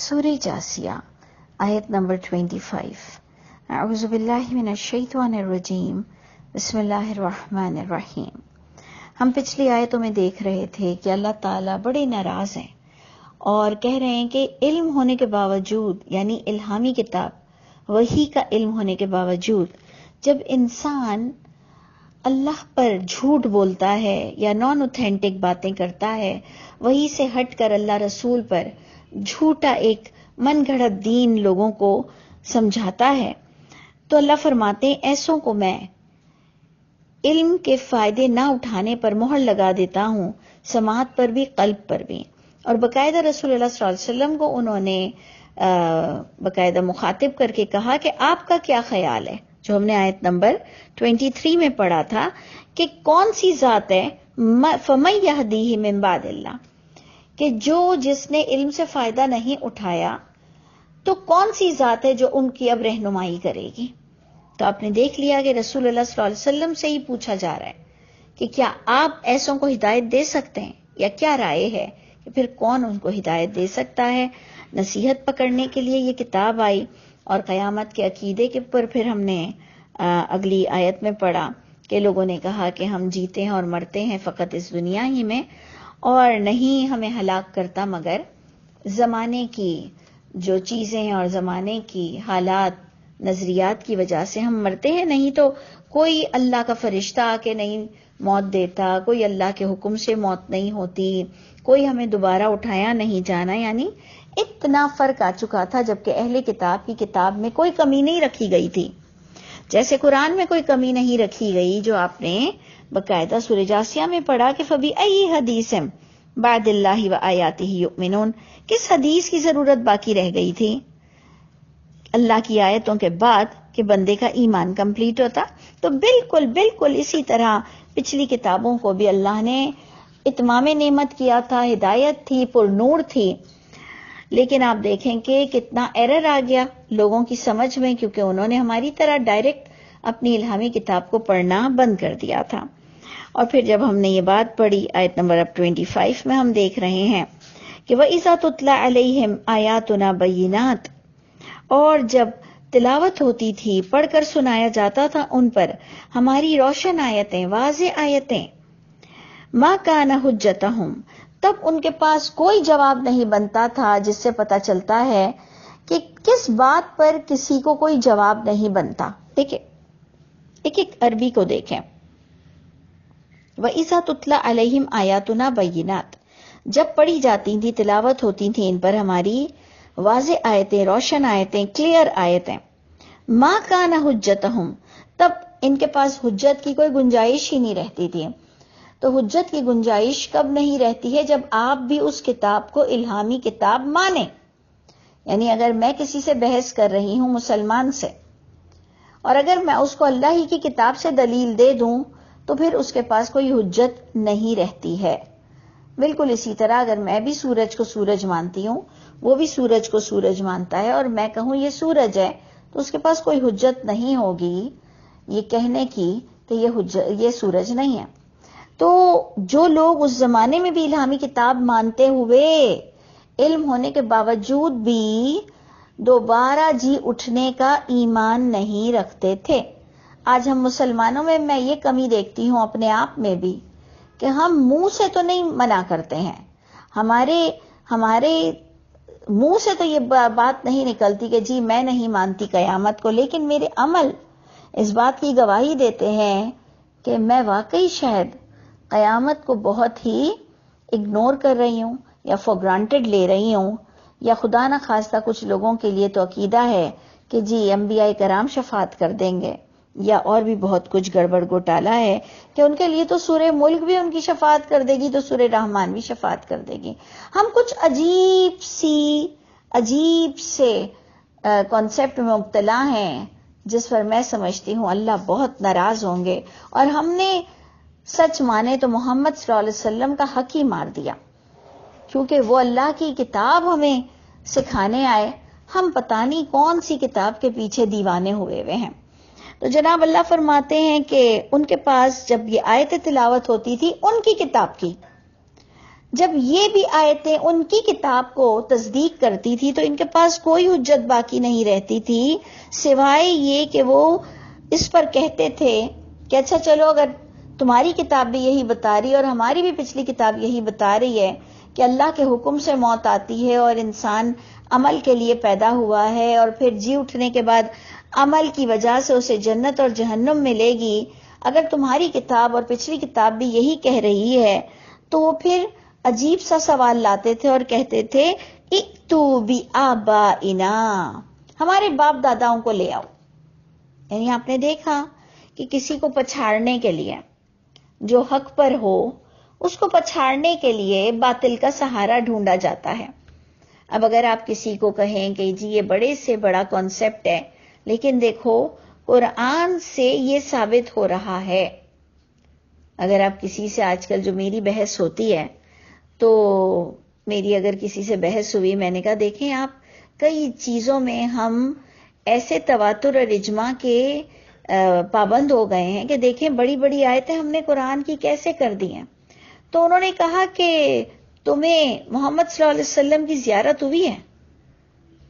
سورہ جاسیہ آیت نمبر 25۔ اعوذ باللہ من الشیطان الرجیم، بسم اللہ الرحمن الرحیم۔ ہم پچھلی آیتوں میں دیکھ رہے تھے کہ اللہ تعالیٰ بڑے ناراض ہیں اور کہہ رہے ہیں کہ علم ہونے کے باوجود، یعنی الہامی کتاب وحی کا علم ہونے کے باوجود، جب انسان اللہ پر جھوٹ بولتا ہے یا نان اوتھینٹک باتیں کرتا ہے، وہی سے ہٹ کر اللہ رسول پر جھوٹا ایک من گھڑت دین لوگوں کو سمجھاتا ہے، تو اللہ فرماتے ہیں ایسوں کو میں علم کے فائدے نہ اٹھانے پر مہر لگا دیتا ہوں، سماعت پر بھی، قلب پر بھی۔ اور باقاعدہ رسول اللہ صلی اللہ علیہ وسلم کو انہوں نے باقاعدہ مخاطب کر کے کہا کہ آپ کا کیا خیال ہے، جو ہم نے آیت نمبر 23 میں پڑھا تھا کہ کون سی ذات ہے فَمَن يَهْدِيهِ مِن بَعْدِ اللَّهِ، کہ جس نے علم سے فائدہ نہیں اٹھایا تو کون سی ذات ہے جو ان کی اب رہنمائی کرے گی۔ تو آپ نے دیکھ لیا کہ رسول اللہ صلی اللہ علیہ وسلم سے ہی پوچھا جا رہا ہے کہ کیا آپ ایسوں کو ہدایت دے سکتے ہیں، یا کیا رائے ہے کہ پھر کون ان کو ہدایت دے سکتا ہے۔ نصیحت پکڑنے کے لیے یہ کتاب آئی، اور قیامت کے عقیدے کے پر پھر ہم نے اگلی آیت میں پڑھا کہ لوگوں نے کہا کہ ہم جیتے ہیں اور مرتے ہیں فقط اس دنیا ہی میں، اور نہیں ہمیں ہلاک کرتا مگر زمانے کی جو چیزیں اور زمانے کی حالات، نظریات کی وجہ سے ہم مرتے ہیں، نہیں تو کوئی اللہ کا فرشتہ آ کے نہیں موت دیتا، کوئی اللہ کے حکم سے موت نہیں ہوتی، کوئی ہمیں دوبارہ اٹھایا نہیں جانا۔ یعنی اتنا فرق آ چکا تھا، جبکہ اہل کتاب کی کتاب میں کوئی کمی نہیں رکھی گئی تھی، جیسے قرآن میں کوئی کمی نہیں رکھی گئی، جو آپ نے باقاعدہ سورہ جاسیہ میں پڑھا کہ فَبِأَيِّ حَدِيثٍ بَعْدِ اللَّهِ وَآيَاتِهِ يُؤْمِنُونَ، کس حدیث کی ضرورت باقی رہ گئی تھی اللہ کی آیتوں کے بعد کہ بندے کا ایمان کمپلیٹ ہوتا۔ تو بالکل اسی طرح پچھلی کتابوں کو بھی اللہ نے اتمام نعمت کیا تھا، ہدایت تھی، پر نور تھی، لیکن آپ دیکھیں کہ کتنا ایرر آ گیا لوگوں کی سمجھ میں، کیونکہ انہوں نے ہماری طرح ڈائریکٹ اپنی الہامی کتاب کو پڑھنا بند کر دیا تھا۔ اور پھر جب ہم نے یہ بات پڑھی آیت نمبر اب 25 میں ہم دیکھ رہے ہیں کہ وَإِذَا تُتْلَى عَلَيْهِمْ آيَاتُنَا بَيِّنَاتٍ، اور جب تلاوت ہوتی تھی، پڑھ کر سنایا جاتا تھا ان پر ہماری روشن آیتیں، واضح آیتیں، مَا كَانَ حُجَّتَهُمْ، تب ان کے پاس کوئی جواب نہیں بنتا تھا، جس سے پتہ چلتا ہے کہ کس بات پر کسی کو کوئی جواب نہیں بنتا۔ دیکھیں ایک عربی کو دیکھیں، وَإِذَا تُتْلَى عَلَيْهِمْ آيَاتُنَا بَيِّنَاتٍ، جب پڑھی جاتی تھی، تلاوت ہوتی تھی ان پر ہماری واضح آیتیں، روشن آیتیں، کلیئر آیتیں، مَا كَانَ حُجَّتَهُمْ، تب ان کے پاس حجت کی کوئی گنجائش ہی نہیں رہتی تھی۔ تو حجت کی گنجائش کب نہیں رہتی ہے؟ جب آپ بھی اس کتاب کو الہامی کتاب مانیں۔ یعنی اگر میں کسی سے بحث کر رہی ہوں مسلمان سے، اور اگر میں اس کو اللہ ہی کی کتاب سے دلیل دے دوں تو پھر اس کے پاس کوئی حجت نہیں رہتی ہے۔ بالکل اسی طرح اگر میں بھی سورج کو سورج مانتی ہوں، وہ بھی سورج کو سورج مانتا ہے، اور میں کہوں یہ سورج ہے، تو اس کے پاس کوئی حجت نہیں ہوگی یہ کہنے کی کہ یہ سورج نہیں ہے۔ تو جو لوگ اس زمانے میں بھی الہامی کتاب مانتے ہوئے علم ہونے کے باوجود بھی دوبارہ جی اٹھنے کا ایمان نہیں رکھتے تھے، آج ہم مسلمانوں میں یہ کمی دیکھتی ہوں اپنے آپ میں بھی کہ ہم منہ سے تو نہیں منع کرتے ہیں، ہمارے منہ سے تو یہ بات نہیں نکلتی کہ جی میں نہیں مانتی قیامت کو، لیکن میرے عمل اس بات کی گواہی دیتے ہیں کہ میں واقعی شاید قیامت کو بہت ہی اگنور کر رہی ہوں یا فور گرانٹڈ لے رہی ہوں، یا خدا نہ خواستہ کچھ لوگوں کے لیے تو عقیدہ ہے کہ جی انبیاء کرام شفاعت کر دیں گے، یا اور بھی بہت کچھ گڑبڑ گھوٹالا ہے کہ ان کے لیے تو سورہ ملک بھی ان کی شفاعت کر دے گی، تو سورہ رحمان بھی شفاعت کر دے گی۔ ہم کچھ عجیب سے کانسیپٹ میں مبتلا ہیں، جس پر میں سمجھتی ہوں اللہ بہت ناراض ہوں گے، اور ہم نے سچ مانے تو محمد صلی اللہ علیہ وسلم کا حق ہی مار دیا، کیونکہ وہ اللہ کی کتاب ہمیں سکھانے آئے، ہم پتہ نہیں کون سی کتاب کے پیچھے دیوانے ہوئے ہیں۔ تو جناب اللہ فرماتے ہیں کہ ان کے پاس جب یہ آیت تلاوت ہوتی تھی ان کی کتاب کی، جب یہ بھی آیتیں ان کی کتاب کو تصدیق کرتی تھی تو ان کے پاس کوئی حجت باقی نہیں رہتی تھی سوائے یہ کہ وہ اس پر کہتے تھے کہ اچھا چلو، اگر تمہاری کتاب بھی یہی بتا رہی ہے اور ہماری بھی پچھلی کتاب یہی بتا رہی ہے کہ اللہ کے حکم سے موت آتی ہے اور انسان عمل کے لیے پیدا ہوا ہے اور پھر جی اٹھنے کے بعد عمل کی وجہ سے اسے جنت اور جہنم ملے گی، اگر تمہاری کتاب اور پچھلی کتاب بھی یہی کہہ رہی ہے تو وہ پھر عجیب سا سوال لاتے تھے اور کہتے تھے اِأْتُوا بِآبَائِنَا، ہمارے باپ داداؤں کو لے آؤ۔ یعنی آپ نے دیکھا کہ کسی کو پچھاڑنے کے لیے، جو حق پر ہو اس کو پچھاڑنے کے لیے باطل کا سہارا ڈھونڈا جاتا ہے۔ اب اگر آپ کسی کو کہیں کہ جی یہ بڑے سے بڑا کانسیپٹ ہے لیکن دیکھو قرآن سے یہ ثابت ہو رہا ہے، اگر آپ کسی سے آج کل جو میری بحث ہوتی ہے تو میری اگر کسی سے بحث ہوئی، میں نے کہا دیکھیں آپ کئی چیزوں میں ہم ایسے تواتر اور اجماع کے پابند ہو گئے ہیں کہ دیکھیں بڑی بڑی آیتیں ہم نے قرآن کی کیسے کر دی ہیں۔ تو انہوں نے کہا کہ تمہیں محمد صلی اللہ علیہ وسلم کی زیارت ہوئی ہے؟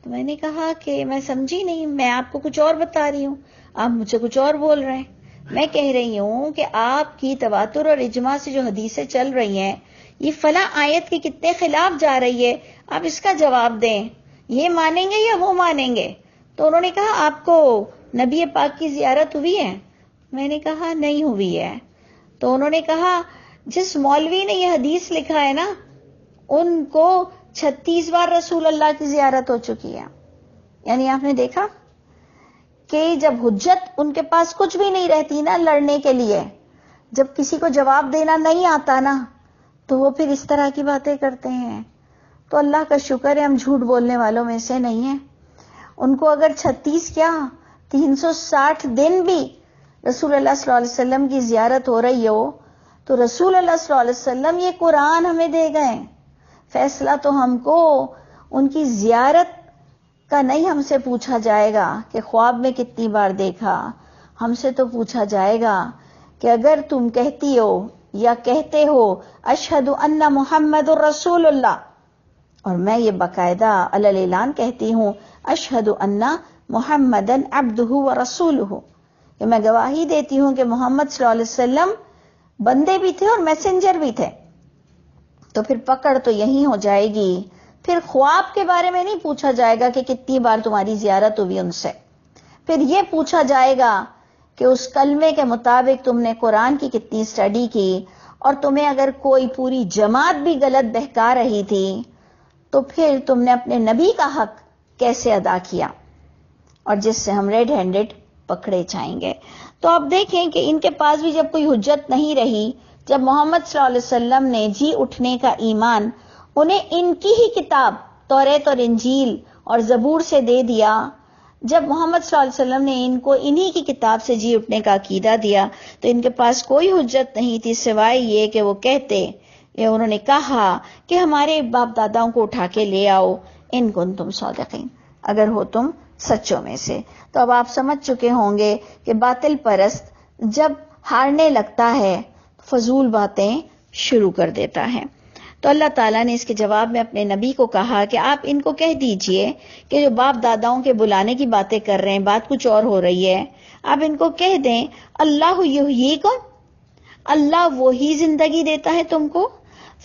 تو میں نے کہا کہ میں سمجھی نہیں، میں آپ کو کچھ اور بتا رہی ہوں، آپ مجھے کچھ اور بول رہے ہیں۔ میں کہہ رہی ہوں کہ آپ کی تواتر اور اجماع سے جو حدیثیں چل رہی ہیں یہ فلاں آیت کے کتنے خلاف جا رہی ہے، آپ اس کا جواب دیں، یہ مانیں گے یا وہ مانیں گے؟ تو انہوں نے کہا آپ کو نبی پاک کی زیارت ہوئی ہے؟ میں نے کہا نہیں ہوئی ہے۔ تو انہوں نے کہا جس مولوی نے یہ حدیث لکھا ہے نا ان کو 36 بار رسول اللہ کی زیارت ہو چکی ہے۔ یعنی آپ نے دیکھا کہ جب حجت ان کے پاس کچھ بھی نہیں رہتی نا لڑنے کے لیے، جب کسی کو جواب دینا نہیں آتا نا تو وہ پھر اس طرح کی باتیں کرتے ہیں۔ تو اللہ کا شکر ہے ہم جھوٹ بولنے والوں میں سے نہیں ہیں۔ ان کو اگر 36 کیا 360 دن بھی رسول اللہ صلی اللہ علیہ وسلم کی زیارت ہو رہی ہو تو رسول اللہ صلی اللہ علیہ وسلم یہ قرآن ہمیں دے گئے، فیصلہ تو ہم کو ان کی زیارت کا نہیں ہم سے پوچھا جائے گا کہ خواب میں کتنی بار دیکھا، ہم سے تو پوچھا جائے گا کہ اگر تم کہتی ہو یا کہتے ہو اشہد ان محمد الرسول اللہ، اور میں یہ باقاعدہ علی الاعلان کہتی ہوں اشہد ان محمدن عبدہ ورسولہ، کہ میں گواہی دیتی ہوں کہ محمد صلی اللہ علیہ وسلم بندے بھی تھے اور میسنجر بھی تھے، تو پھر پکڑ تو یہی ہو جائے گی۔ پھر خواب کے بارے میں نہیں پوچھا جائے گا کہ کتنی بار تمہاری زیارت ہوئی ان سے، پھر یہ پوچھا جائے گا کہ اس کلمے کے مطابق تم نے قرآن کی کتنی اسٹڈی کی، اور تمہیں اگر کوئی پوری جماعت بھی غلط بہکا رہی تھی تو پھر تم نے اپنے نبی کا حق کیسے ادا کیا، اور جس سے ہم ریڈ ہینڈڈ پکڑے جائیں گے۔ تو آپ دیکھیں کہ ان کے پاس بھی جب کوئی حجت نہیں رہی، جب محمد صلی اللہ علیہ وسلم نے جی اٹھنے کا ایمان انہیں ان کی ہی کتاب توریت اور انجیل اور زبور سے دے دیا، جب محمد صلی اللہ علیہ وسلم نے ان کو انہی کی کتاب سے جی اٹھنے کا عقیدہ دیا تو ان کے پاس کوئی حجت نہیں تھی سوائے یہ کہ وہ کہتے، یا انہوں نے کہا کہ ہمارے باپ داداؤں کو اٹھا کے لے آؤ ان کنتم صادقین، اگر ہو تم سچوں میں سے۔ تو اب آپ سمجھ چکے ہوں گے کہ باطل پرست جب ہارنے لگتا ہے فضول باتیں شروع کر دیتا ہے۔ تو اللہ تعالیٰ نے اس کے جواب میں اپنے نبی کو کہا کہ آپ ان کو کہہ دیجئے کہ جو باپ داداؤں کے بلانے کی باتیں کر رہے ہیں، بات کچھ اور ہو رہی ہے، آپ ان کو کہہ دیں اللہ یحییکم، اللہ وہی زندگی دیتا ہے تم کو،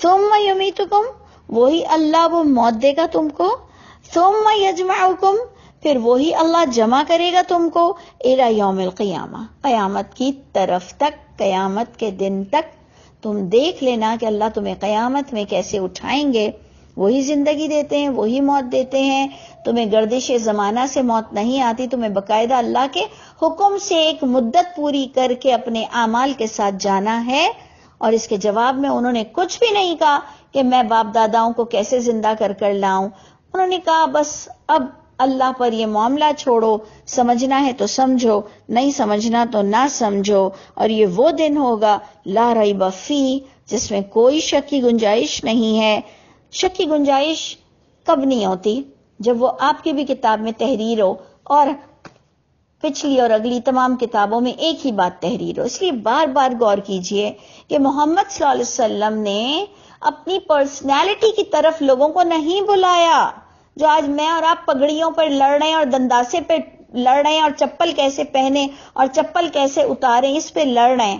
ثم یمیتکم، وہی اللہ وہ موت دے گا تم کو، ثم یجمعکم، پھر وہی اللہ جمع کرے گا تم کو الی یوم القیامہ، قیامت کی طرف تک، قیامت کے دن تک۔ تم دیکھ لینا کہ اللہ تمہیں قیامت میں کیسے اٹھائیں گے، وہی زندگی دیتے ہیں، وہی موت دیتے ہیں، تمہیں گردش زمانہ سے موت نہیں آتی، تمہیں باقاعدہ اللہ کے حکم سے ایک مدت پوری کر کے اپنے اعمال کے ساتھ جانا ہے۔ اور اس کے جواب میں انہوں نے کچھ بھی نہیں کہا کہ میں باپ داداؤں کو کیسے زندہ کر لاؤں، انہوں نے کہا بس اب اللہ پر یہ معاملہ چھوڑو، سمجھنا ہے تو سمجھو، نہیں سمجھنا تو نہ سمجھو، اور یہ وہ دن ہوگا لا ریب فیہ، جس میں کوئی شک کی گنجائش نہیں ہے۔ شک کی گنجائش کب نہیں ہوتی؟ جب وہ آپ کی بھی کتاب میں تحریر ہو اور پچھلی اور اگلی تمام کتابوں میں ایک ہی بات تحریر ہو. اس لیے بار بار غور کیجئے کہ محمد صلی اللہ علیہ وسلم نے اپنی پرسنالٹی کی طرف لوگوں کو نہیں بلایا. جو آج میں اور آپ پگڑیوں پر لڑ رہے ہیں اور دنداسے پہ لڑ رہے ہیں اور چپل کیسے پہنے اور چپل کیسے اتاریں اس پہ لڑ رہے ہیں،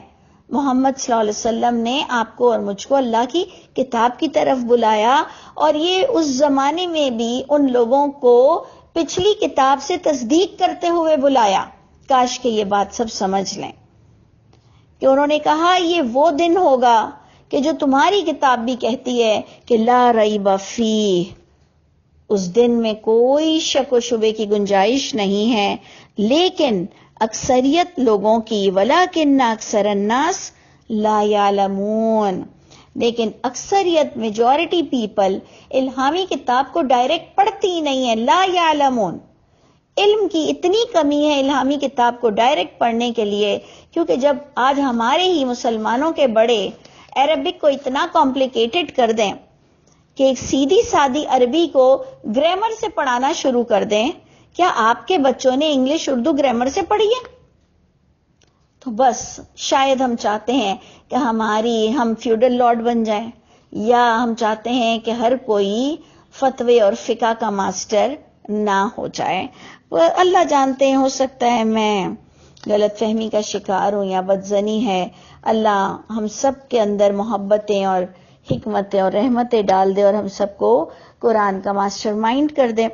محمد صلی اللہ علیہ وسلم نے آپ کو اور مجھ کو اللہ کی کتاب کی طرف بلایا. اور یہ اس زمانے میں بھی ان لوگوں کو پچھلی کتاب سے تصدیق کرتے ہوئے بلایا. کاش کہ یہ بات سب سمجھ لیں کہ انہوں نے کہا یہ وہ دن ہوگا کہ جو تمہاری کتاب بھی کہتی ہے کہ لا ریب فیہ، اس دن میں کوئی شک و شبے کی گنجائش نہیں ہے. لیکن اکثریت لوگوں کی ولیکن اکثر الناس لا یعلمون، لیکن اکثریت میجورٹی پیپل الہامی کتاب کو ڈائریکٹ پڑھتی ہی نہیں ہے. لا یعلمون، علم کی اتنی کمی ہے الہامی کتاب کو ڈائریکٹ پڑھنے کے لیے، کیونکہ جب آج ہمارے ہی مسلمانوں کے بڑے عربک کو اتنا کمپلیکیٹڈ کر دیں کہ ایک سیدھی سادی عربی کو گرامر سے پڑھانا شروع کر دیں، کیا آپ کے بچوں نے انگلش اردو گرامر سے پڑھی ہے؟ تو بس شاید ہم چاہتے ہیں کہ ہم فیوڈل لارڈ بن جائیں، یا ہم چاہتے ہیں کہ ہر کوئی فتوے اور فقہ کا ماسٹر نہ ہو جائے. اللہ جانتے ہیں، ہو سکتا ہے میں غلط فہمی کا شکار ہوں یا بدزنی ہے. اللہ ہم سب کے اندر محبتیں اور حکمتیں اور رحمتیں ڈال دے اور ہم سب کو قرآن کا ماسٹر مائنڈ کر دے.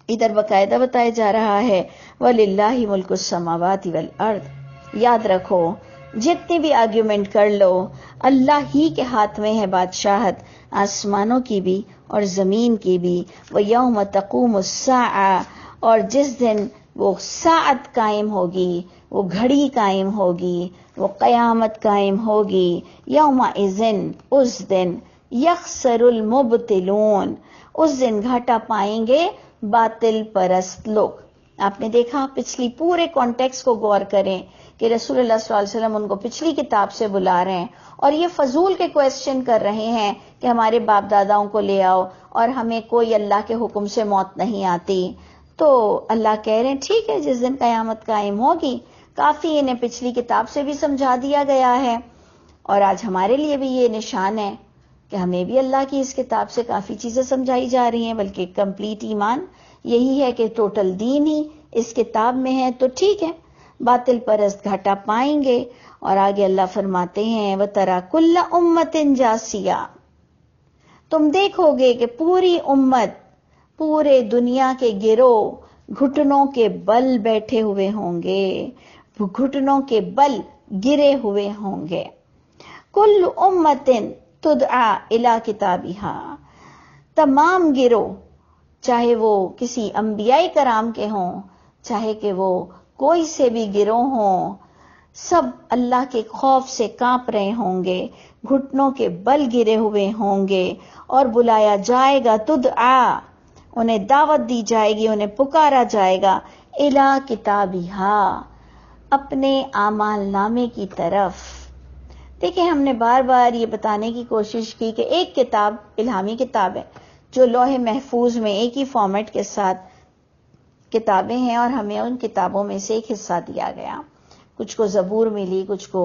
ادھر باقاعدہ بتایا جا رہا ہے وَلِلَّهِ مُلْكُ السَّمَاوَاتِ وَالْأَرْضِ. یاد رکھو جتنی بھی آرگیومنٹ کر لو، اللہ ہی کے ہاتھ میں ہے بادشاہت، آسمانوں کی بھی اور زمین کی بھی. وَيَوْمَ تَقُومُ السَّاعَةُ، اور جس دن وہ ساعت قائم ہوگی، وہ گھڑی قائم ہوگی، وہ قیامت قائم ہوگی. یومئذ، اس دن، یخسر المبطلون، اس دن گھاٹا پائیں گے باطل پرست لوگ. آپ نے دیکھا پچھلی پورے کانٹیکس کو غور کریں کہ رسول اللہ صلی اللہ علیہ وسلم ان کو پچھلی کتاب سے بلا رہے ہیں اور یہ فضول کے کویسچن کر رہے ہیں کہ ہمارے باپ داداؤں کو لے آؤ اور ہمیں کوئی اللہ کے حکم سے موت نہیں آتی. تو اللہ کہہ رہے ہیں ٹھیک ہے، جس دن قیامت قائم ہوگی کافی انہیں پچھلی کتاب سے بھی سمجھا دیا گیا ہے. اور آج ہمارے لیے بھی یہ نشان ہے کہ ہمیں بھی اللہ کی اس کتاب سے کافی چیزیں سمجھائی جا رہی ہیں، بلکہ کمپلیٹ ایمان یہی ہے کہ ٹوٹل دین ہی اس کتاب میں ہے. تو ٹھیک ہے، باطل پرست گھاٹا پائیں گے. اور آگے اللہ فرماتے ہیں وَتَرَى كُلَّ أُمَّةٍ جَاثِيَةً، تم دیکھو گے کہ پوری امت، پورے دنیا کے گروہ گھٹنوں کے بل بیٹھے ہوئے ہوں گے، گھٹنوں کے بل گرے ہوئے ہوں گے. کل امت تدعا الی کتابہا، تمام گروہ، چاہے وہ کسی انبیاء کرام کے ہوں، چاہے کہ وہ کوئی سے بھی گروہ ہوں، سب اللہ کے خوف سے کانپ رہے ہوں گے، گھٹنوں کے بل گرے ہوئے ہوں گے اور بلایا جائے گا. تدعا، انہیں دعوت دی جائے گی، انہیں پکارا جائے گا الی کتابہا، اپنے اعمال نامے کی طرف. دیکھیں ہم نے بار بار یہ بتانے کی کوشش کی کہ ایک کتاب الہامی کتاب ہے جو لوح محفوظ میں ایک ہی فارمیٹ کے ساتھ کتابیں ہیں، اور ہمیں ان کتابوں میں سے ایک حصہ دیا گیا. کچھ کو زبور ملی، کچھ کو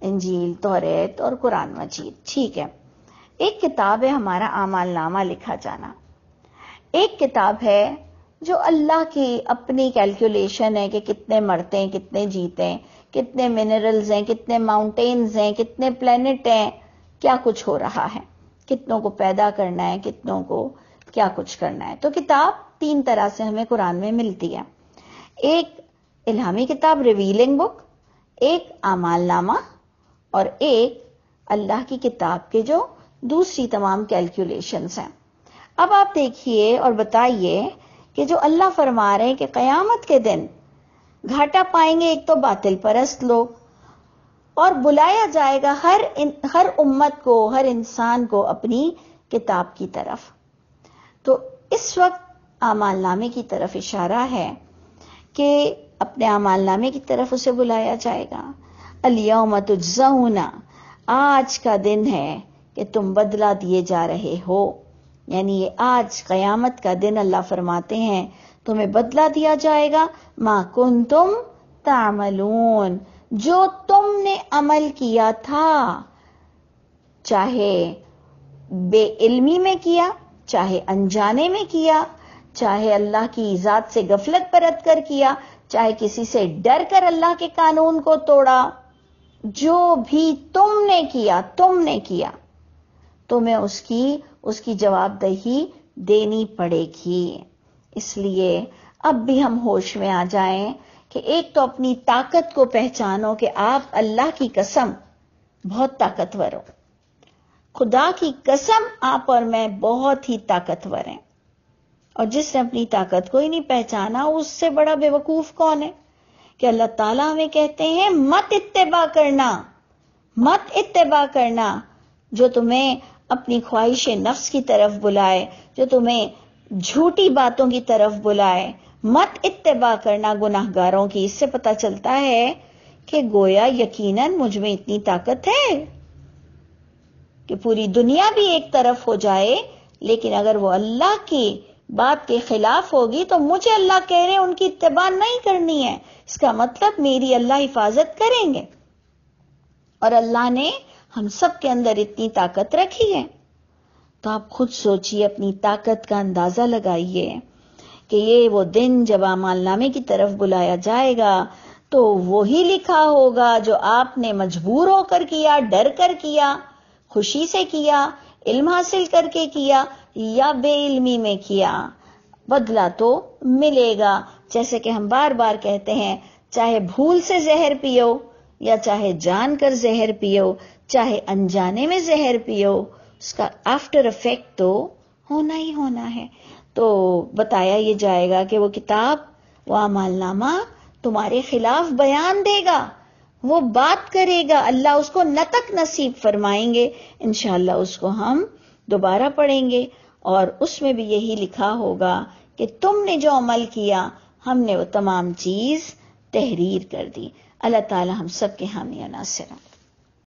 انجیل، توریت اور قرآن مجید. ٹھیک ہے، ایک کتاب ہے ہمارا اعمال نامہ لکھا جانا، ایک کتاب ہے جو اللہ کی اپنی کیلکولیشن ہے کہ کتنے مرتے ہیں، کتنے جیتے ہیں، کتنے منرلز ہیں، کتنے ماؤنٹینز ہیں، کتنے پلینٹ ہیں، کیا کچھ ہو رہا ہے، کتنوں کو پیدا کرنا ہے، کتنوں کو کیا کچھ کرنا ہے. تو کتاب تین طرح سے ہمیں قرآن میں ملتی ہے، ایک الہامی کتاب ریویلنگ بک، ایک اعمال نامہ، اور ایک اللہ کی کتاب کے جو دوسری تمام کیلکولیشنز ہیں. اب آپ دیکھیے اور بتائیے کہ جو اللہ فرما رہے ہیں کہ قیامت کے دن گھاٹا پائیں گے ایک تو باطل پرست لوگ، اور بلایا جائے گا ہر امت کو، ہر انسان کو اپنی کتاب کی طرف. تو اس وقت اعمال نامے کی طرف اشارہ ہے کہ اپنے اعمال نامے کی طرف اسے بلایا جائے گا. الیوم تجزون، آج کا دن ہے کہ تم بدلہ دیے جا رہے ہو. یعنی یہ آج قیامت کا دن اللہ فرماتے ہیں تمہیں بدلہ دیا جائے گا ما کنتم تعملون، جو تم نے عمل کیا تھا، چاہے بے علمی میں کیا، چاہے انجانے میں کیا، چاہے اللہ کی ذات سے غفلت برت کر کیا، چاہے کسی سے ڈر کر اللہ کے قانون کو توڑا، جو بھی تم نے کیا تمہیں اس کی جواب دہی دینی پڑے گی۔ اس لیے اب بھی ہم ہوش میں آ جائیں کہ ایک تو اپنی طاقت کو پہچانو کہ آپ اللہ کی قسم بہت طاقتور ہو، خدا کی قسم آپ اور میں بہت ہی طاقتور ہیں، اور جس نے اپنی طاقت کو ہی نہیں پہچانا اس سے بڑا بے وقوف کون ہے؟ کہ اللہ تعالیٰ ہمیں کہتے ہیں مت اتباع کرنا جو تمہیں اپنی خواہش نفس کی طرف بلائے، جو تمہیں جھوٹی باتوں کی طرف بلائے، مت اتباع کرنا گناہگاروں کی۔ اس سے پتہ چلتا ہے کہ گویا یقیناً مجھ میں اتنی طاقت ہے کہ پوری دنیا بھی ایک طرف ہو جائے، لیکن اگر وہ اللہ کی بات کے خلاف ہوگی تو مجھے اللہ کہہ رہے ہیں ان کی اتباع نہیں کرنی ہے، اس کا مطلب میری اللہ حفاظت کریں گے۔ اور اللہ نے ہم سب کے اندر اتنی طاقت رکھی ہے، تو آپ خود سوچئے، اپنی طاقت کا اندازہ لگائیے کہ یہ وہ دن جب اعمال نامے کی طرف بلایا جائے گا تو وہی لکھا ہوگا جو آپ نے مجبور ہو کر کیا، ڈر کر کیا، خوشی سے کیا، علم حاصل کر کے کیا یا بے علمی میں کیا، بدلہ تو ملے گا۔ جیسے کہ ہم بار بار کہتے ہیں، چاہے بھول سے زہر پیو یا چاہے جان کر زہر پیو، چاہے انجانے میں زہر پیو، اس کا آفٹر افیکٹ تو ہونا ہی ہونا ہے۔ تو بتایا یہ جائے گا کہ وہ کتاب، وہ اعمال نامہ تمہارے خلاف بیان دے گا، وہ بات کرے گا، اللہ اس کو نطق نصیب فرمائیں گے، انشاءاللہ اس کو ہم دوبارہ پڑھیں گے، اور اس میں بھی یہی لکھا ہوگا کہ تم نے جو عمل کیا ہم نے وہ تمام چیز تحریر کر دی۔ اللہ تعالی ہم سب کے حامی و ناصر ہوں۔